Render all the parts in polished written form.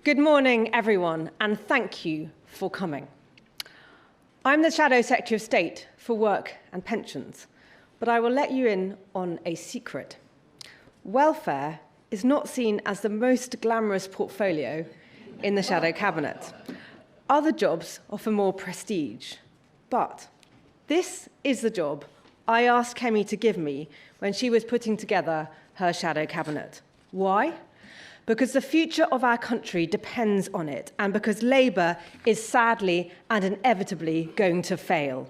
Good morning, everyone, and thank you for coming. I'm the Shadow Secretary of State for Work and Pensions, but I will let you in on a secret. Welfare is not seen as the most glamorous portfolio in the Shadow Cabinet. Other jobs offer more prestige, but this is the job I asked Kemi to give me when she was putting together her Shadow Cabinet. Why? Because the future of our country depends on it, and because Labour is sadly and inevitably going to fail.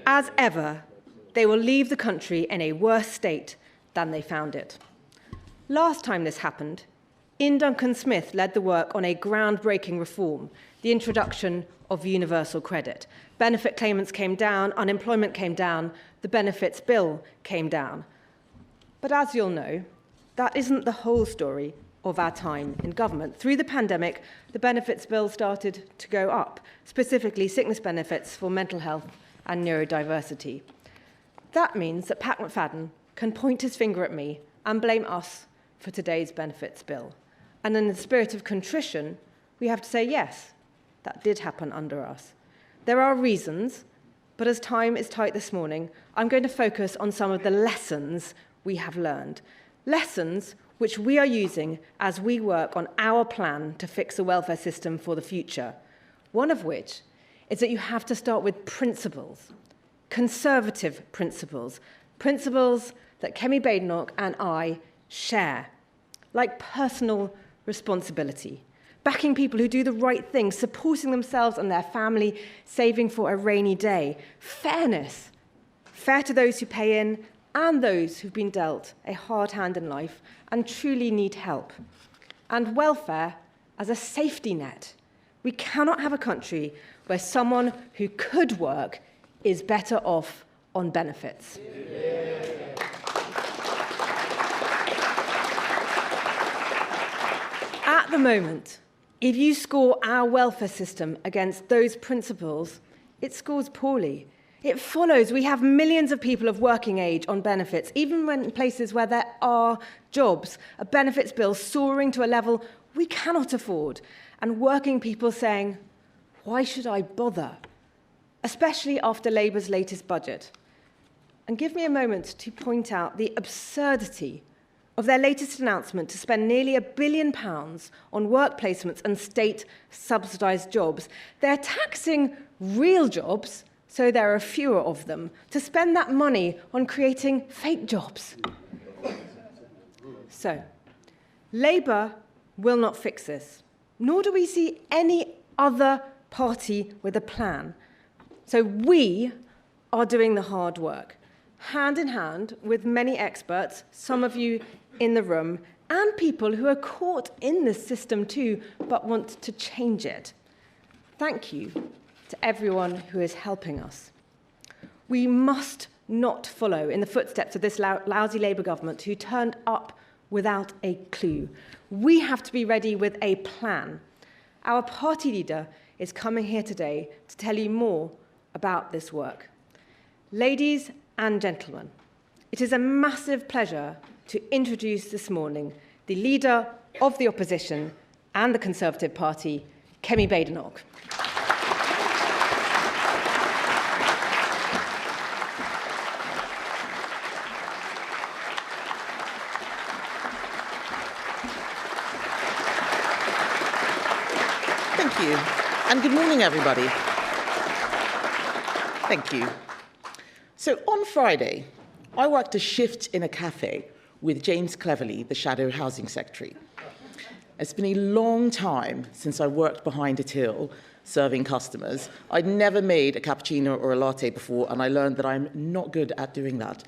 As ever, they will leave the country in a worse state than they found it. Last time this happened, Ian Duncan Smith led the work on a groundbreaking reform, the introduction of universal credit. Benefit claimants came down, unemployment came down, the benefits bill came down. But as you'll know, that isn't the whole story of our time in government. Through the pandemic, the benefits bill started to go up, specifically sickness benefits for mental health and neurodiversity. That means that Pat McFadden can point his finger at me and blame us for today's benefits bill. And in the spirit of contrition, we have to say, yes, that did happen under us. There are reasons, but as time is tight this morning, I'm going to focus on some of the lessons we have learned. Lessons which we are using as we work on our plan to fix the welfare system for the future. One of which is that you have to start with principles, conservative principles, principles that Kemi Badenoch and I share, like personal responsibility, backing people who do the right thing, supporting themselves and their family, saving for a rainy day, fairness, fair to those who pay in and those who've been dealt a hard hand in life and truly need help, and welfare as a safety net. We cannot have a country where someone who could work is better off on benefits. At the moment, if you score our welfare system against those principles, it scores poorly. It follows we have millions of people of working age on benefits, even when in places where there are jobs, a benefits bill soaring to a level we cannot afford, and working people saying, why should I bother? Especially after Labour's latest budget. And give me a moment to point out the absurdity of their latest announcement to spend nearly £1 billion on work placements and state-subsidised jobs. They're taxing real jobs, so there are fewer of them, to spend that money on creating fake jobs. So, Labour will not fix this, nor do we see any other party with a plan. So we are doing the hard work, hand in hand with many experts, some of you in the room, and people who are caught in this system too, but want to change it. Thank you to everyone who is helping us. We must not follow in the footsteps of this lousy Labour government who turned up without a clue. We have to be ready with a plan. Our party leader is coming here today to tell you more about this work. Ladies and gentlemen, it is a massive pleasure to introduce this morning the leader of the opposition and the Conservative Party, Kemi Badenoch. Thank you, and good morning, everybody. Thank you. So on Friday, I worked a shift in a cafe with James Cleverly, the Shadow Housing Secretary. It's been a long time since I worked behind a till serving customers. I'd never made a cappuccino or a latte before, and I learned that I'm not good at doing that.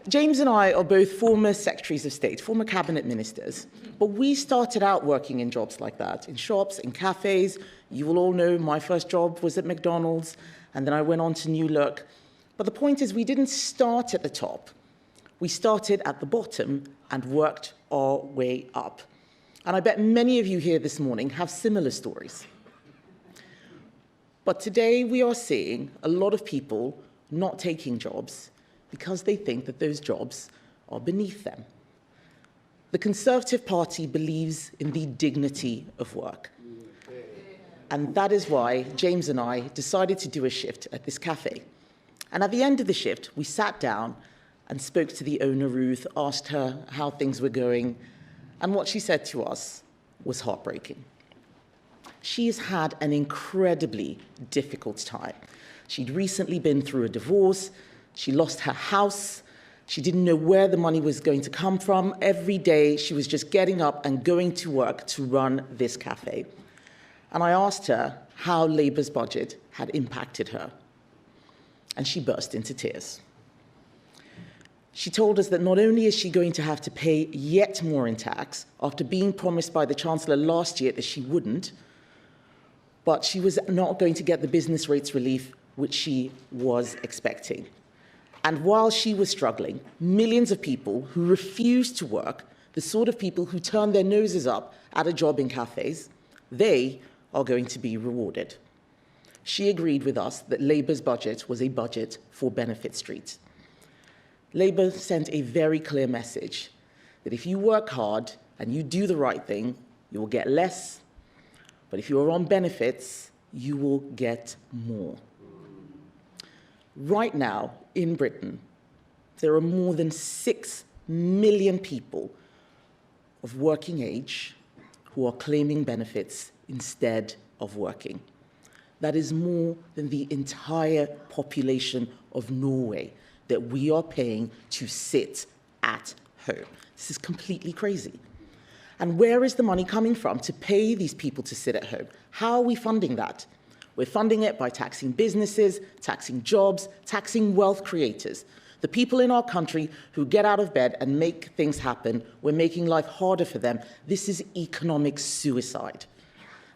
James and I are both former Secretaries of State, former cabinet ministers, but we started out working in jobs like that, in shops, in cafes. You will all know my first job was at McDonald's, and then I went on to New Look. But the point is, we didn't start at the top. We started at the bottom and worked our way up. And I bet many of you here this morning have similar stories. But today we are seeing a lot of people not taking jobs because they think that those jobs are beneath them. The Conservative Party believes in the dignity of work. And that is why James and I decided to do a shift at this cafe. And at the end of the shift, we sat down and spoke to the owner, Ruth, asked her how things were going, and what she said to us was heartbreaking. She has had an incredibly difficult time. She'd recently been through a divorce, she lost her house, she didn't know where the money was going to come from. Every day, she was just getting up and going to work to run this cafe. And I asked her how Labour's budget had impacted her. And she burst into tears. She told us that not only is she going to have to pay yet more in tax after being promised by the Chancellor last year that she wouldn't, but she was not going to get the business rates relief which she was expecting. And while she was struggling, millions of people who refused to work, the sort of people who turned their noses up at a job in cafes, they are going to be rewarded. She agreed with us that Labour's budget was a budget for benefit streets. Labour sent a very clear message that if you work hard and you do the right thing, you will get less, but if you are on benefits, you will get more. Right now, in Britain, there are more than 6 million people of working age who are claiming benefits instead of working. That is more than the entire population of Norway that we are paying to sit at home. This is completely crazy. And where is the money coming from to pay these people to sit at home? How are we funding that? We're funding it by taxing businesses, taxing jobs, taxing wealth creators. The people in our country who get out of bed and make things happen, we're making life harder for them. This is economic suicide.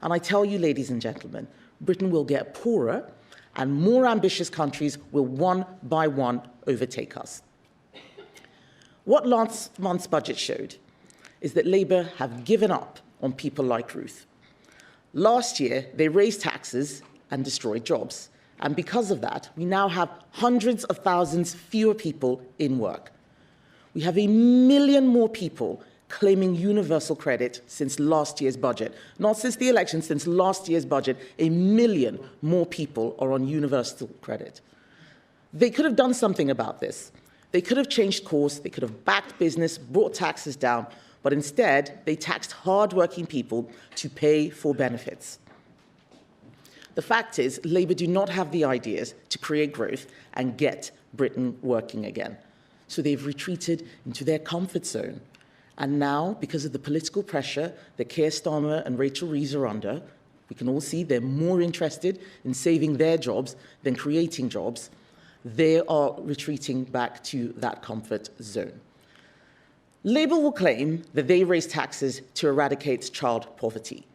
And I tell you, ladies and gentlemen, Britain will get poorer and more ambitious countries will one by one overtake us. What last month's budget showed is that Labour have given up on people like Ruth. Last year, they raised taxes and destroyed jobs. And because of that, we now have hundreds of thousands fewer people in work. We have 1 million more people claiming universal credit since last year's budget. Not since the election, since last year's budget, 1 million more people are on universal credit. They could have done something about this. They could have changed course, they could have backed business, brought taxes down, but instead they taxed hard-working people to pay for benefits. The fact is, Labour do not have the ideas to create growth and get Britain working again. So they've retreated into their comfort zone. And now, because of the political pressure that Keir Starmer and Rachel Reeves are under, we can all see they're more interested in saving their jobs than creating jobs. They are retreating back to that comfort zone. Labour will claim that they raise taxes to eradicate child poverty.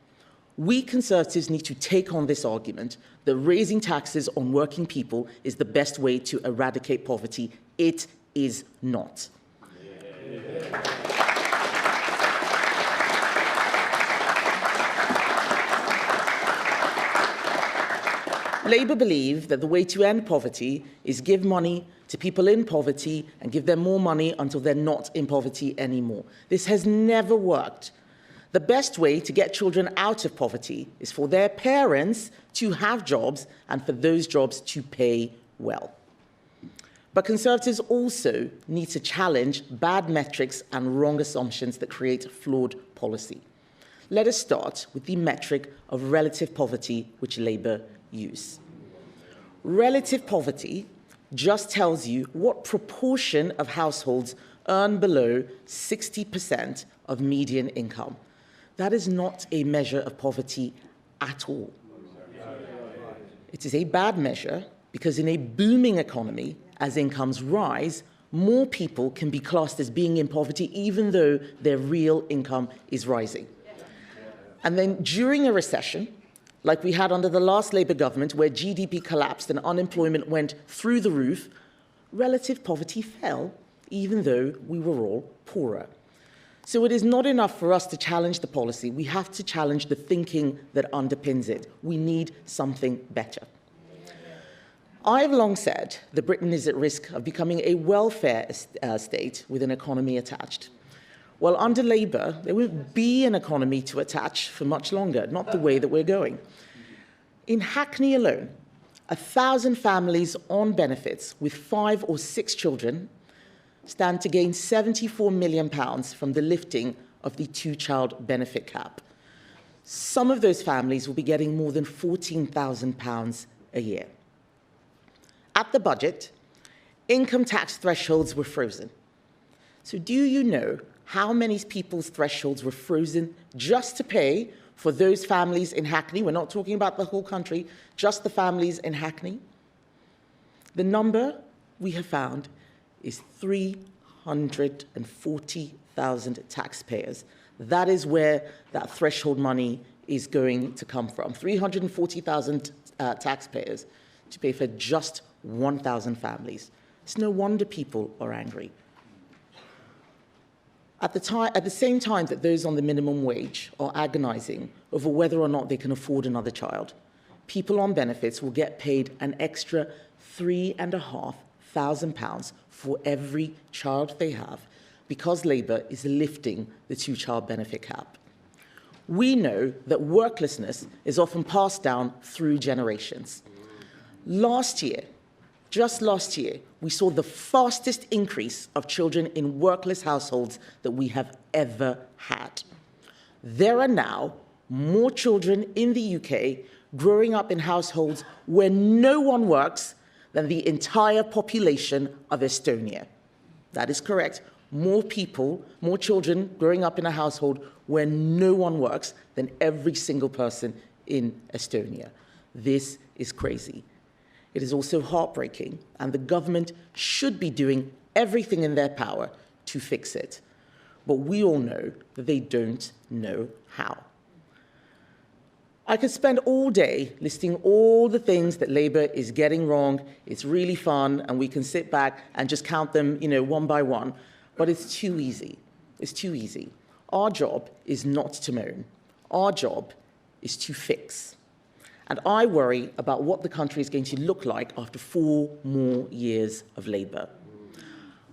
We Conservatives need to take on this argument that raising taxes on working people is the best way to eradicate poverty. It is not. Labour believe that the way to end poverty is give money to people in poverty and give them more money until they're not in poverty anymore. This has never worked. The best way to get children out of poverty is for their parents to have jobs and for those jobs to pay well. But Conservatives also need to challenge bad metrics and wrong assumptions that create flawed policy. Let us start with the metric of relative poverty, which Labour use. Relative poverty just tells you what proportion of households earn below 60% of median income. That is not a measure of poverty at all. It is a bad measure because in a booming economy, as incomes rise, more people can be classed as being in poverty even though their real income is rising. And then during a recession, like we had under the last Labour government, where GDP collapsed and unemployment went through the roof, relative poverty fell, even though we were all poorer. So it is not enough for us to challenge the policy. We have to challenge the thinking that underpins it. We need something better. I have long said that Britain is at risk of becoming a welfare state with an economy attached. Well, under Labour, there won't be an economy to attach for much longer, not the way that we're going. In Hackney alone, 1,000 families on benefits with 5 or 6 children stand to gain £74 million from the lifting of the 2-child benefit cap. Some of those families will be getting more than £14,000 a year. At the budget, income tax thresholds were frozen. So do you know how many people's thresholds were frozen just to pay for those families in Hackney? We're not talking about the whole country, just the families in Hackney. The number we have found is 340,000 taxpayers. That is where that threshold money is going to come from. 340,000 taxpayers to pay for just 1,000 families. It's no wonder people are angry. At the same time that those on the minimum wage are agonizing over whether or not they can afford another child, people on benefits will get paid an extra £3,500 for every child they have because Labour is lifting the 2-child benefit cap. We know that worklessness is often passed down through generations. Just last year, we saw the fastest increase of children in workless households that we have ever had. There are now more children in the UK growing up in households where no one works than the entire population of Estonia. That is correct. More children growing up in a household where no one works than every single person in Estonia. This is crazy. It is also heartbreaking, and the government should be doing everything in their power to fix it. But we all know that they don't know how. I could spend all day listing all the things that Labour is getting wrong. It's really fun, and we can sit back and just count them, one by one. But it's too easy. It's too easy. Our job is not to moan. Our job is to fix. And I worry about what the country is going to look like after 4 more years of Labour.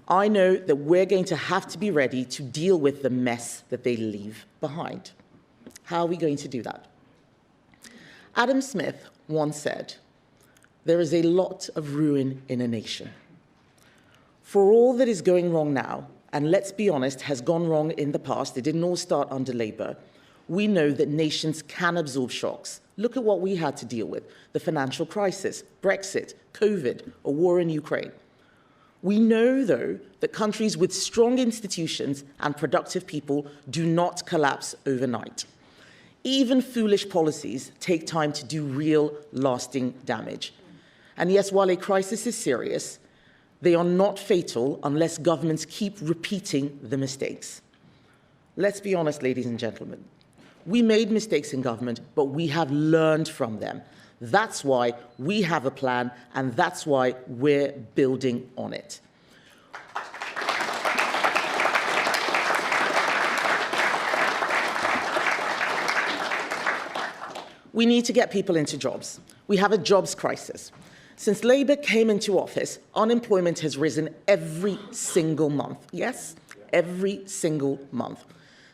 I know that we're going to have to be ready to deal with the mess that they leave behind. How are we going to do that? Adam Smith once said, "There is a lot of ruin in a nation." For all that is going wrong now, and let's be honest, has gone wrong in the past, it didn't all start under Labour, we know that nations can absorb shocks. Look at what we had to deal with: the financial crisis, Brexit, COVID, a war in Ukraine. We know, though, that countries with strong institutions and productive people do not collapse overnight. Even foolish policies take time to do real, lasting damage. And yes, while a crisis is serious, they are not fatal unless governments keep repeating the mistakes. Let's be honest, ladies and gentlemen. We made mistakes in government, but we have learned from them. That's why we have a plan, and that's why we're building on it. We need to get people into jobs. We have a jobs crisis. Since Labour came into office, unemployment has risen every single month. Yes, every single month.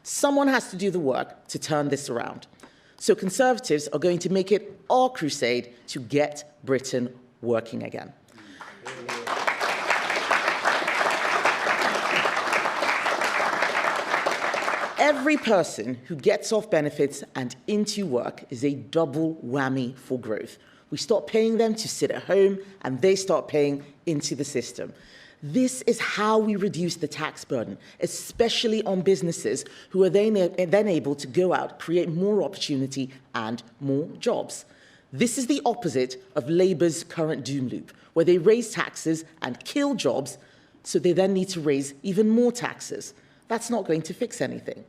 Someone has to do the work to turn this around. So Conservatives are going to make it our crusade to get Britain working again. Every person who gets off benefits and into work is a double whammy for growth. We stop paying them to sit at home, and they start paying into the system. This is how we reduce the tax burden, especially on businesses who are then able to go out, create more opportunity and more jobs. This is the opposite of Labour's current doom loop, where they raise taxes and kill jobs, so they then need to raise even more taxes. That's not going to fix anything.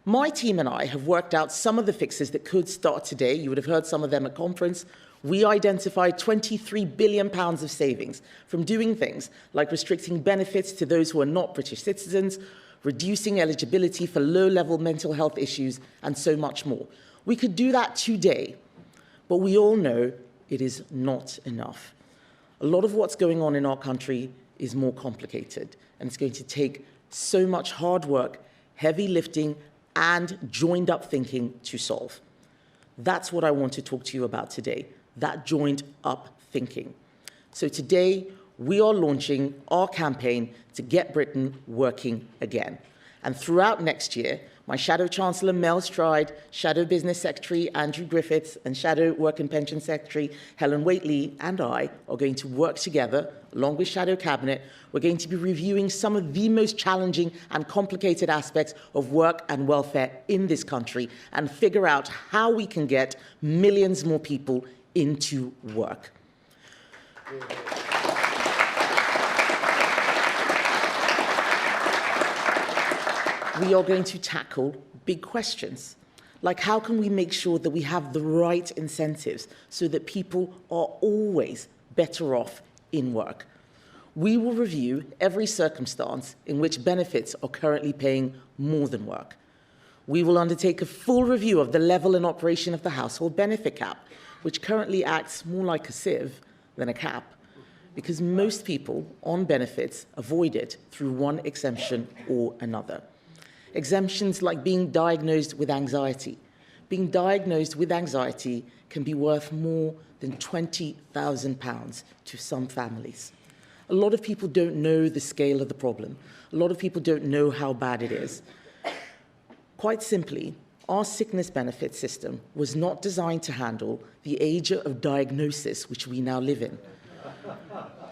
My team and I have worked out some of the fixes that could start today. You would have heard some of them at conference. We identified £23 billion of savings from doing things like restricting benefits to those who are not British citizens, reducing eligibility for low-level mental health issues, and so much more. We could do that today, but we all know it is not enough. A lot of what's going on in our country is more complicated, and it's going to take so much hard work heavy lifting, and joined-up thinking to solve. That's what I want to talk to you about today, that joined-up thinking. So today, we are launching our campaign to get Britain working again. And throughout next year, my Shadow Chancellor Mel Stride, Shadow Business Secretary Andrew Griffiths, and Shadow Work and Pension Secretary Helen Waitley and I are going to work together, along with Shadow Cabinet. We're going to be reviewing some of the most challenging and complicated aspects of work and welfare in this country and figure out how we can get millions more people into work. We are going to tackle big questions, like how can we make sure that we have the right incentives so that people are always better off in work. We will review every circumstance in which benefits are currently paying more than work. We will undertake a full review of the level and operation of the household benefit cap, which currently acts more like a sieve than a cap, because most people on benefits avoid it through one exemption or another. Exemptions like being diagnosed with anxiety. Being diagnosed with anxiety can be worth more than £20,000 to some families. A lot of people don't know the scale of the problem. A lot of people don't know how bad it is. Quite simply, our sickness benefit system was not designed to handle the age of diagnosis which we now live in.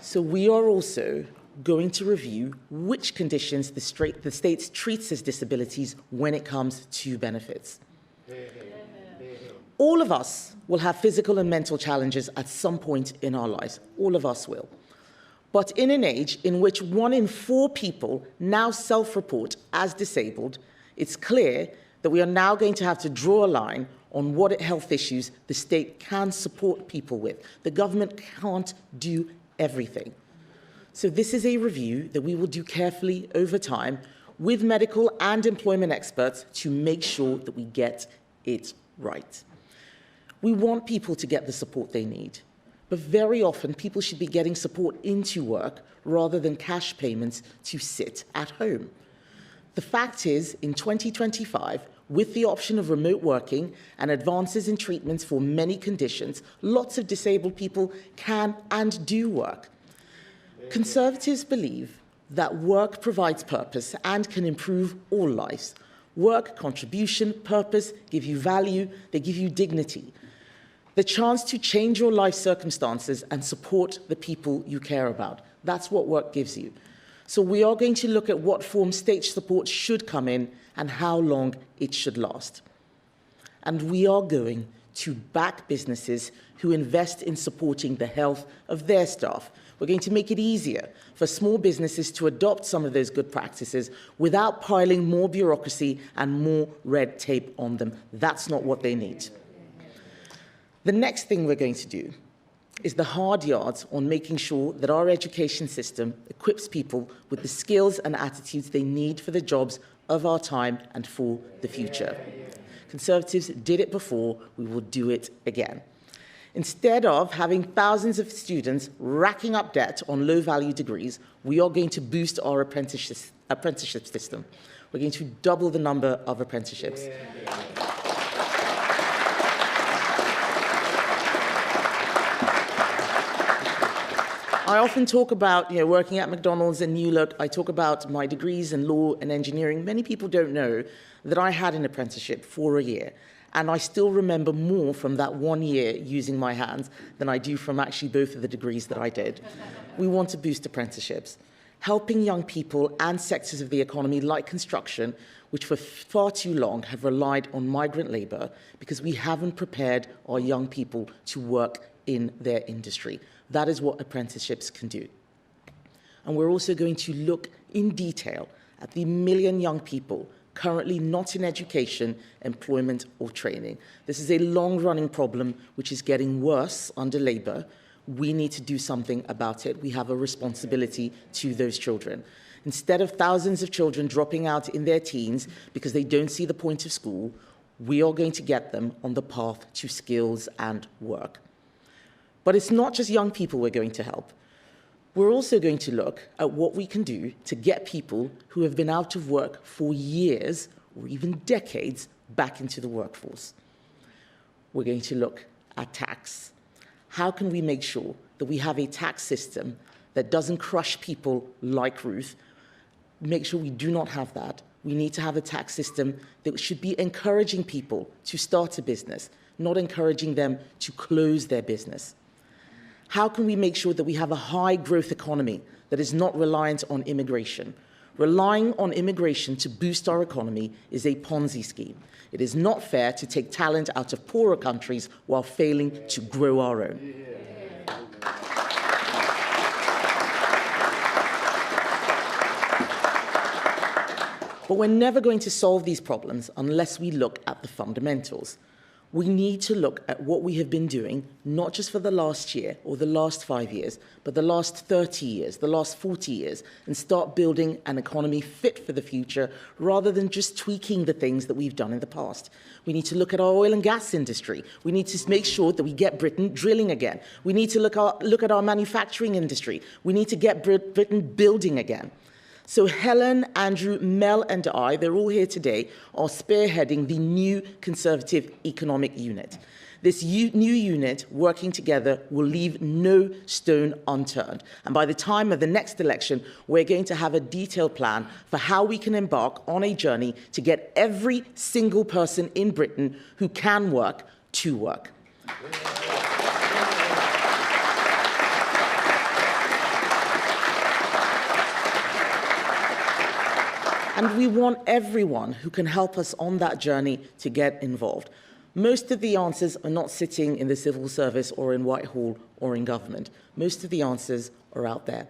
So we are also going to review which conditions the state treats as disabilities when it comes to benefits. All of us will have physical and mental challenges at some point in our lives. All of us will. But in an age in which 1 in 4 people now self-report as disabled, it's clear that we are now going to have to draw a line on what health issues the state can support people with. The government can't do everything. So this is a review that we will do carefully over time with medical and employment experts to make sure that we get it right. We want people to get the support they need, but very often people should be getting support into work rather than cash payments to sit at home. The fact is, in 2025, with the option of remote working and advances in treatments for many conditions, lots of disabled people can and do work. Conservatives believe that work provides purpose and can improve all lives. Work, contribution, purpose give you value, they give you dignity. The chance to change your life circumstances and support the people you care about. That's what work gives you. So we are going to look at what form state support should come in and how long it should last. And we are going to back businesses who invest in supporting the health of their staff. We're going to make it easier for small businesses to adopt some of those good practices without piling more bureaucracy and more red tape on them. That's not what they need. The next thing we're going to do is the hard yards on making sure that our education system equips people with the skills and attitudes they need for the jobs of our time and for the future. Conservatives did it before, we will do it again. Instead of having thousands of students racking up debt on low-value degrees, we are going to boost our apprenticeship system. We're going to double the number of apprenticeships. I often talk about working at McDonald's and New Look. I talk about my degrees in law and engineering. Many people don't know that I had an apprenticeship for a year. And I still remember more from that 1 year using my hands than I do from actually both of the degrees that I did. We want to boost apprenticeships, helping young people and sectors of the economy like construction, which for far too long have relied on migrant labour because we haven't prepared our young people to work in their industry. That is what apprenticeships can do. And we're also going to look in detail at the 1 million young people currently not in education, employment or training. This is a long-running problem which is getting worse under Labour. We need to do something about it. We have a responsibility to those children. Instead of thousands of children dropping out in their teens because they don't see the point of school, we are going to get them on the path to skills and work. But it's not just young people we're going to help. We're also going to look at what we can do to get people who have been out of work for years or even decades back into the workforce. We're going to look at tax. How can we make sure that we have a tax system that doesn't crush people like Ruth? Make sure we do not have that. We need to have a tax system that should be encouraging people to start a business, not encouraging them to close their business. How can we make sure that we have a high growth economy that is not reliant on immigration? Relying on immigration to boost our economy is a Ponzi scheme. It is not fair to take talent out of poorer countries while failing to grow our own. But we're never going to solve these problems unless we look at the fundamentals. We need to look at what we have been doing, not just for the last year or the last 5 years, but the last 30 years, the last 40 years, and start building an economy fit for the future rather than just tweaking the things that we've done in the past. We need to look at our oil and gas industry. We need to make sure that we get Britain drilling again. We need to look at our manufacturing industry. We need to get Britain building again. So Helen, Andrew, Mel and I, they're all here today, are spearheading the new Conservative Economic Unit. This new unit, working together, will leave no stone unturned. And by the time of the next election, we're going to have a detailed plan for how we can embark on a journey to get every single person in Britain who can work to work. And we want everyone who can help us on that journey to get involved. Most of the answers are not sitting in the civil service or in Whitehall or in government. Most of the answers are out there.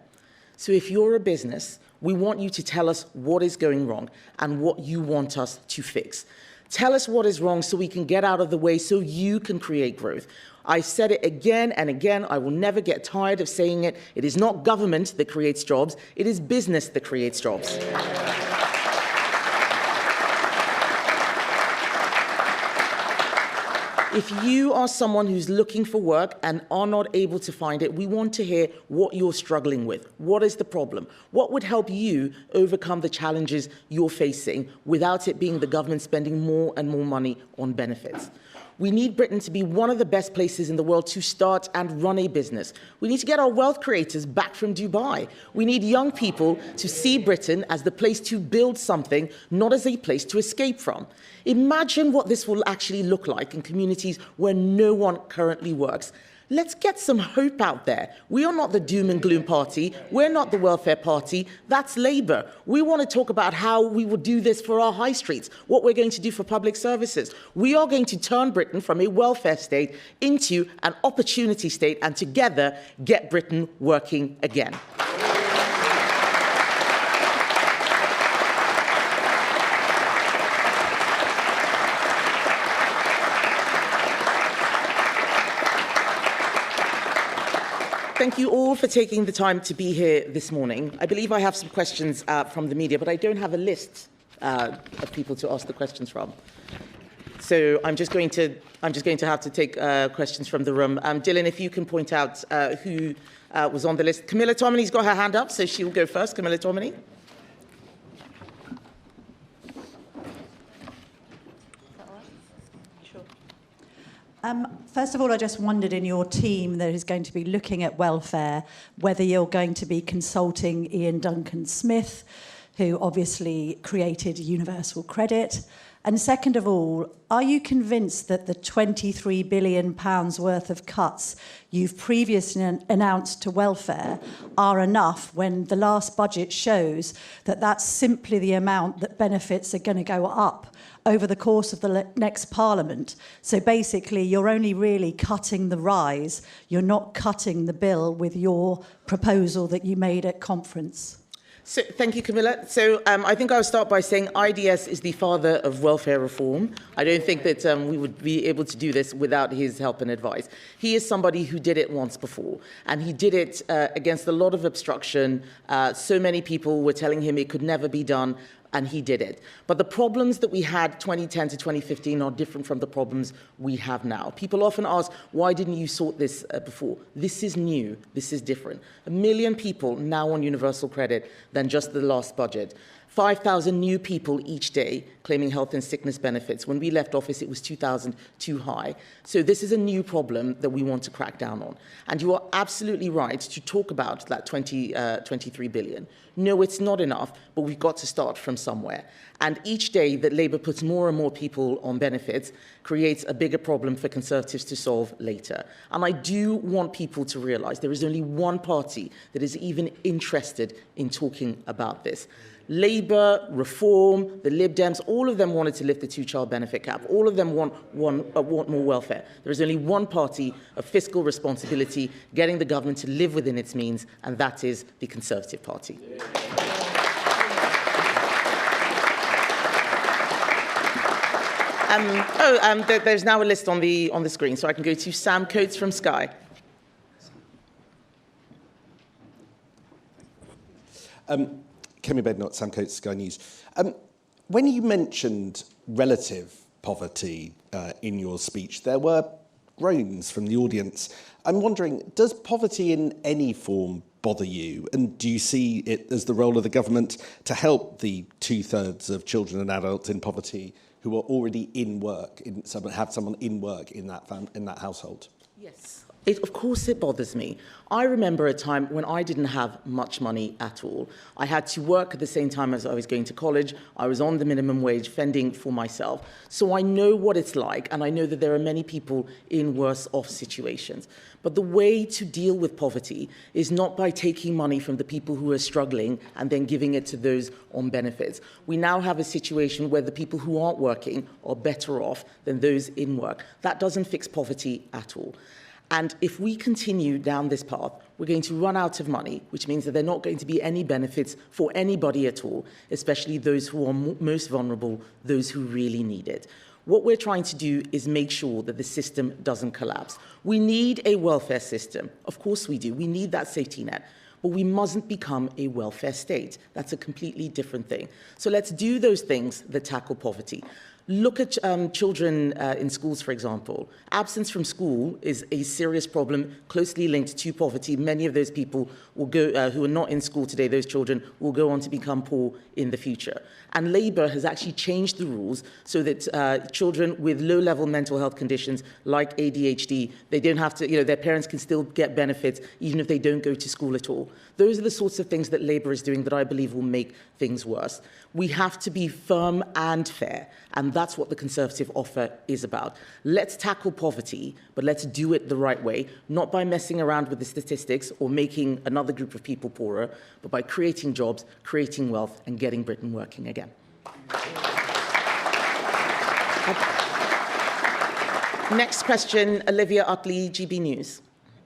So if you're a business, we want you to tell us what is going wrong and what you want us to fix. Tell us what is wrong so we can get out of the way so you can create growth. I said it again and again. I will never get tired of saying it. It is not government that creates jobs. It is business that creates jobs. If you are someone who's looking for work and are not able to find it, we want to hear what you're struggling with. What is the problem? What would help you overcome the challenges you're facing without it being the government spending more and more money on benefits? We need Britain to be one of the best places in the world to start and run a business. We need to get our wealth creators back from Dubai. We need young people to see Britain as the place to build something, not as a place to escape from. Imagine what this will actually look like in communities where no one currently works. Let's get some hope out there. We are not the doom and gloom party. We're not the welfare party. That's Labour. We want to talk about how we will do this for our high streets, what we're going to do for public services. We are going to turn Britain from a welfare state into an opportunity state and together get Britain working again. Thank you all for taking the time to be here this morning. I believe I have some questions from the media, but I don't have a list of people to ask the questions from. So I'm just going to have to take questions from the room. Dylan, if you can point out who was on the list. Camilla Tominey's got her hand up, so she'll go first. Camilla Tominey. First of all, I just wondered in your team that is going to be looking at welfare, whether you're going to be consulting Ian Duncan Smith, who obviously created universal credit. And second of all, are you convinced that the £23 billion worth of cuts you've previously announced to welfare are enough when the last budget shows that that's simply the amount that benefits are going to go up over the course of the next Parliament? So basically, you're only really cutting the rise. You're not cutting the bill with your proposal that you made at conference. So, thank you, Camilla. So I think I'll start by saying IDS is the father of welfare reform. I don't think that we would be able to do this without his help and advice. He is somebody who did it once before, and he did it against a lot of obstruction. So many people were telling him it could never be done. and he did it. But the problems that we had 2010 to 2015 are different from the problems we have now. People often ask, why didn't you sort this before? This is new. This is different. 1 million people now on universal credit than just the last budget. 5,000 new people each day claiming health and sickness benefits. When we left office, it was 2,000 too high. So this is a new problem that we want to crack down on. And you are absolutely right to talk about that 23 billion. No, it's not enough, but we've got to start from somewhere. And each day that Labour puts more and more people on benefits creates a bigger problem for Conservatives to solve later. And I do want people to realise there is only one party that is even interested in talking about this. Labour, Reform, the Lib Dems, all of them wanted to lift the two-child benefit cap. All of them want more welfare. There is only one party of fiscal responsibility, getting the government to live within its means, and that is the Conservative Party. There's now a list on the screen, so I can go to Sam Coates from Sky. Kemi Badenoch, Sam Coates, Sky News. When you mentioned relative poverty in your speech, there were groans from the audience. I'm wondering, does poverty in any form bother you? And do you see it as the role of the government to help the 2/3 of children and adults in poverty who are already in work, have someone in work in that household? Yes. Of course it bothers me. I remember a time when I didn't have much money at all. I had to work at the same time as I was going to college. I was on the minimum wage, fending for myself. So I know what it's like, and I know that there are many people in worse off situations. But the way to deal with poverty is not by taking money from the people who are struggling and then giving it to those on benefits. We now have a situation where the people who aren't working are better off than those in work. That doesn't fix poverty at all. And if we continue down this path, we're going to run out of money, which means that there are not going to be any benefits for anybody at all, especially those who are most vulnerable, those who really need it. What we're trying to do is make sure that the system doesn't collapse. We need a welfare system. Of course we do. We need that safety net. But we mustn't become a welfare state. That's a completely different thing. So let's do those things that tackle poverty. Look at children in schools, for example. Absence from school is a serious problem closely linked to poverty. Many of those people will go, who are not in school today, those children, will go on to become poor in the future. And Labour has actually changed the rules so that children with low-level mental health conditions like ADHD, they don't have to, their parents can still get benefits even if they don't go to school at all. Those are the sorts of things that Labour is doing that I believe will make things worse. We have to be firm and fair, and that's what the Conservative offer is about. Let's tackle poverty, but let's do it the right way, not by messing around with the statistics or making another group of people poorer, but by creating jobs, creating wealth, and getting Britain working again. Next question, Olivia Utley, GB News.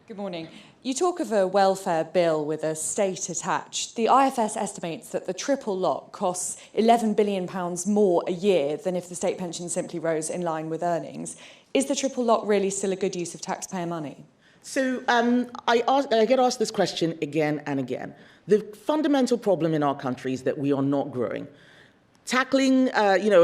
Good morning. You talk of a welfare bill with a state attached. The IFS estimates that the triple lock costs £11 billion more a year than if the state pension simply rose in line with earnings. Is the triple lock really still a good use of taxpayer money? So I get asked this question again and again. The fundamental problem in our country is that we are not growing. Tackling,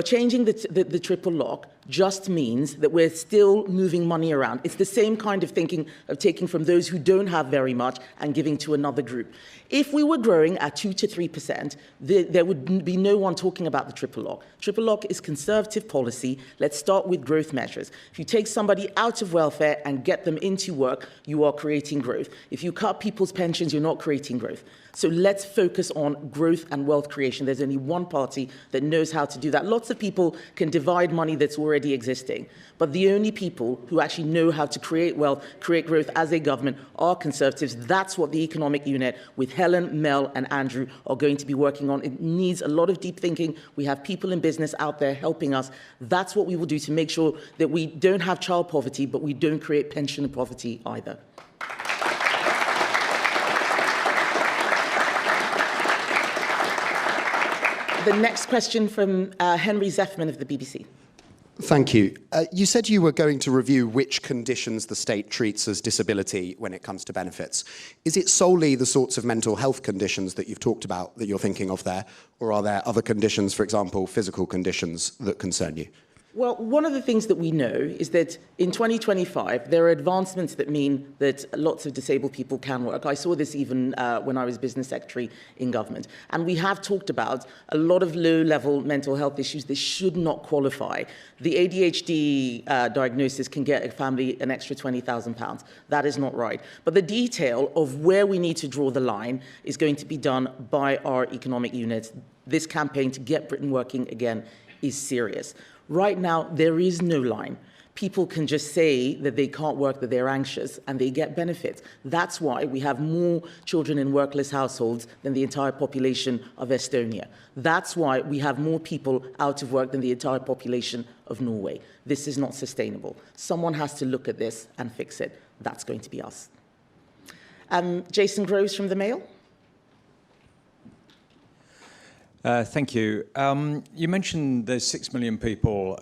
changing the triple lock just means that we're still moving money around. It's the same kind of thinking of taking from those who don't have very much and giving to another group. If we were growing at 2 to 3%, there would be no one talking about the triple lock. Triple lock is Conservative policy. Let's start with growth measures. If you take somebody out of welfare and get them into work, you are creating growth. If you cut people's pensions, you're not creating growth. So let's focus on growth and wealth creation. There's only one party that knows how to do that. Lots of people can divide money that's already existing, but the only people who actually know how to create wealth, create growth as a government are Conservatives. That's what the economic unit with Helen, Mel and Andrew are going to be working on. It needs a lot of deep thinking. We have people in business out there helping us. That's what we will do to make sure that we don't have child poverty, but we don't create pension poverty either. The next question from Henry Zeffman of the BBC. Thank you. You said you were going to review which conditions the state treats as disability when it comes to benefits. Is it solely the sorts of mental health conditions that you've talked about that you're thinking of there, or are there other conditions, for example, physical conditions, that concern you? Well, one of the things that we know is that in 2025, there are advancements that mean that lots of disabled people can work. I saw this even when I was business secretary in government. And we have talked about a lot of low-level mental health issues that should not qualify. The ADHD diagnosis can get a family an extra £20,000. That is not right. But the detail of where we need to draw the line is going to be done by our economic units. This campaign to get Britain working again is serious. Right now, there is no line. People can just say that they can't work, that they're anxious, and they get benefits. That's why we have more children in workless households than the entire population of Estonia. That's why we have more people out of work than the entire population of Norway. This is not sustainable. Someone has to look at this and fix it. That's going to be us. Jason Groves from the Mail. Thank you. You mentioned there's 6 million people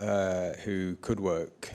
who could work,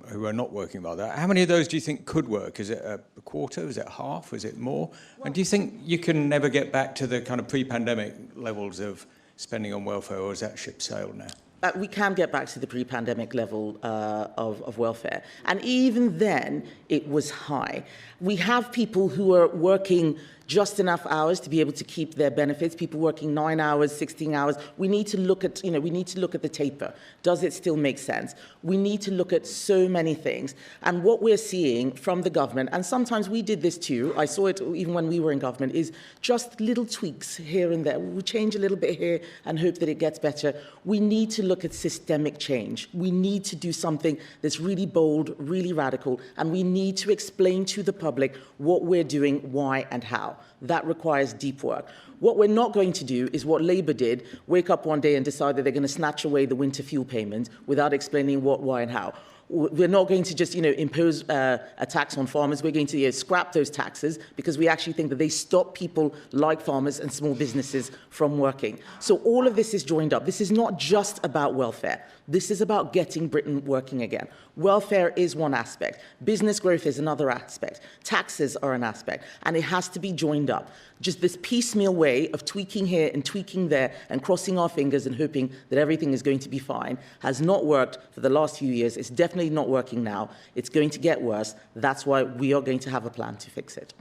who are not working about that. How many of those do you think could work? Is it a quarter? Is it half? Is it more? And do you think you can never get back to the kind of pre-pandemic levels of spending on welfare, or is that ship sailed now? We can get back to the pre-pandemic level of welfare. And even then, it was high. We have people who are working just enough hours to be able to keep their benefits, people working 9 hours, 16 hours. We need to look at, we need to look at the taper. Does it still make sense? We need to look at so many things. And what we're seeing from the government, and sometimes we did this too, I saw it even when we were in government, is just little tweaks here and there. We change a little bit here and hope that it gets better. We need to look at systemic change. We need to do something that's really bold, really radical, and we need to explain to the public what we're doing, why, and how. That requires deep work. What we're not going to do is what Labour did, wake up one day and decide that they're going to snatch away the winter fuel payment without explaining what, why, and how. We're not going to just, impose a tax on farmers. We're going to scrap those taxes because we actually think that they stop people like farmers and small businesses from working. So all of this is joined up. This is not just about welfare. This is about getting Britain working again. Welfare is one aspect. Business growth is another aspect. Taxes are an aspect. And it has to be joined up. Just this piecemeal way of tweaking here and tweaking there and crossing our fingers and hoping that everything is going to be fine has not worked for the last few years. It's definitely not working now. It's going to get worse. That's why we are going to have a plan to fix it.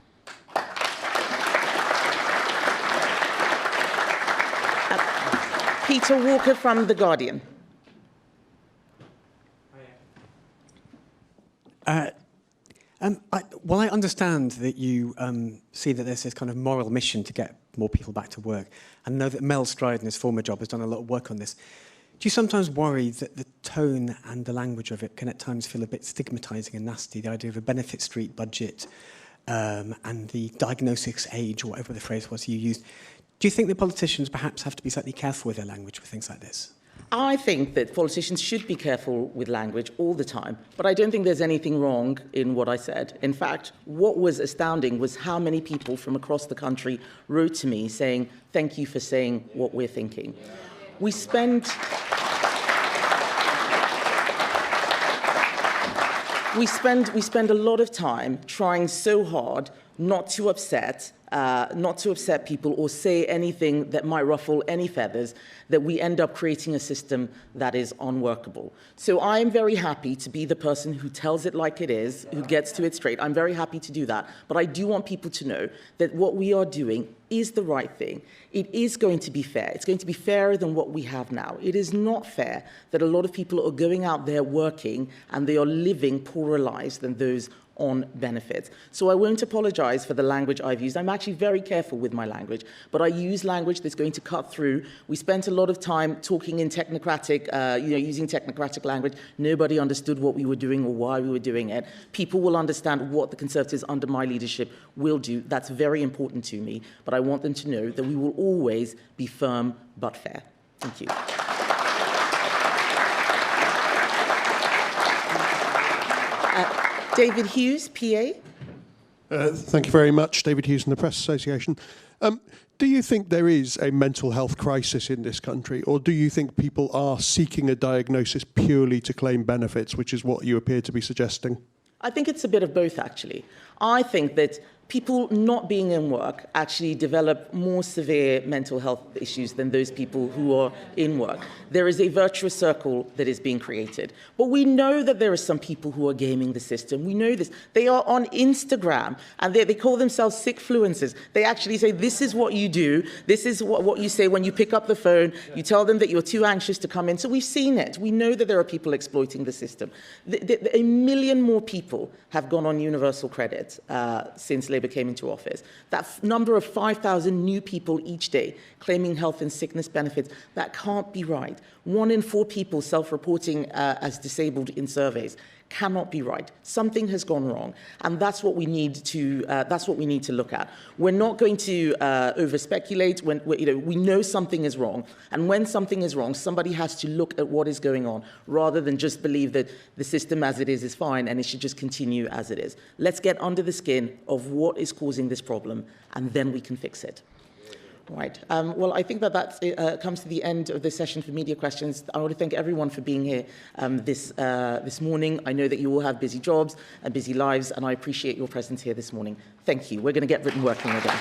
Peter Walker from The Guardian. Well, I understand that you see that there's this kind of moral mission to get more people back to work, and know that Mel Stride in his former job has done a lot of work on this. Do you sometimes worry that the tone and the language of it can at times feel a bit stigmatising and nasty, the idea of a benefit street budget and the diagnosis age, or whatever the phrase was you used? Do you think that politicians perhaps have to be slightly careful with their language with things like this? I think that politicians should be careful with language all the time, but I don't think there's anything wrong in what I said. In fact, what was astounding was how many people from across the country wrote to me saying, thank you for saying what we're thinking. We spend a lot of time trying so hard not to upset people or say anything that might ruffle any feathers, that we end up creating a system that is unworkable. So I am very happy to be the person who tells it like it is, who gets to it straight. I'm very happy to do that. But I do want people to know that what we are doing is the right thing. It is going to be fair. It's going to be fairer than what we have now. It is not fair that a lot of people are going out there working and they are living poorer lives than those on benefits. So I won't apologise for the language I've used. I'm actually very careful with my language, but I use language that's going to cut through. We spent a lot of time talking in technocratic, using technocratic language. Nobody understood what we were doing or why we were doing it. People will understand what the Conservatives under my leadership will do. That's very important to me, but I want them to know that we will always be firm but fair. Thank you. David Hughes, PA. Thank you very much, David Hughes from the Press Association. Do you think there is a mental health crisis in this country, or do you think people are seeking a diagnosis purely to claim benefits, which is what you appear to be suggesting? I think it's a bit of both, actually. I think that people not being in work actually develop more severe mental health issues than those people who are in work. There is a virtuous circle that is being created. But we know that there are some people who are gaming the system. We know this. They are on Instagram, and they call themselves sickfluencers. They actually say, this is what you do. This is what you say when you pick up the phone. You tell them that you're too anxious to come in. So we've seen it. We know that there are people exploiting the system. A million more people have gone on universal credit since Labour came into office. That number of 5,000 new people each day claiming health and sickness benefits, that can't be right. 1 in 4 people self-reporting as disabled in surveys cannot be right. Something has gone wrong, and that's what we need to look at. We're not going to over-speculate. We know something is wrong, and when something is wrong, somebody has to look at what is going on rather than just believe that the system as it is fine and it should just continue as it is. Let's get under the skin of what is causing this problem, and then we can fix it. Right. Well, I think that comes to the end of this session for media questions. I want to thank everyone for being here this morning. I know that you all have busy jobs and busy lives, and I appreciate your presence here this morning. Thank you. We're going to get written working again.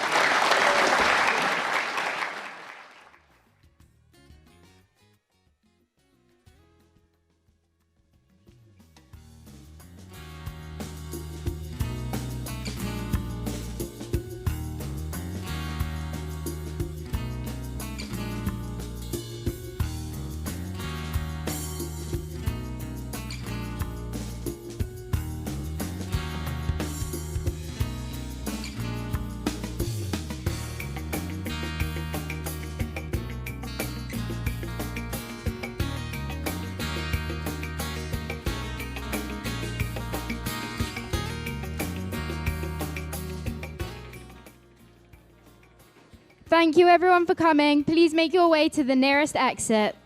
Thank you everyone for coming. Please make your way to the nearest exit.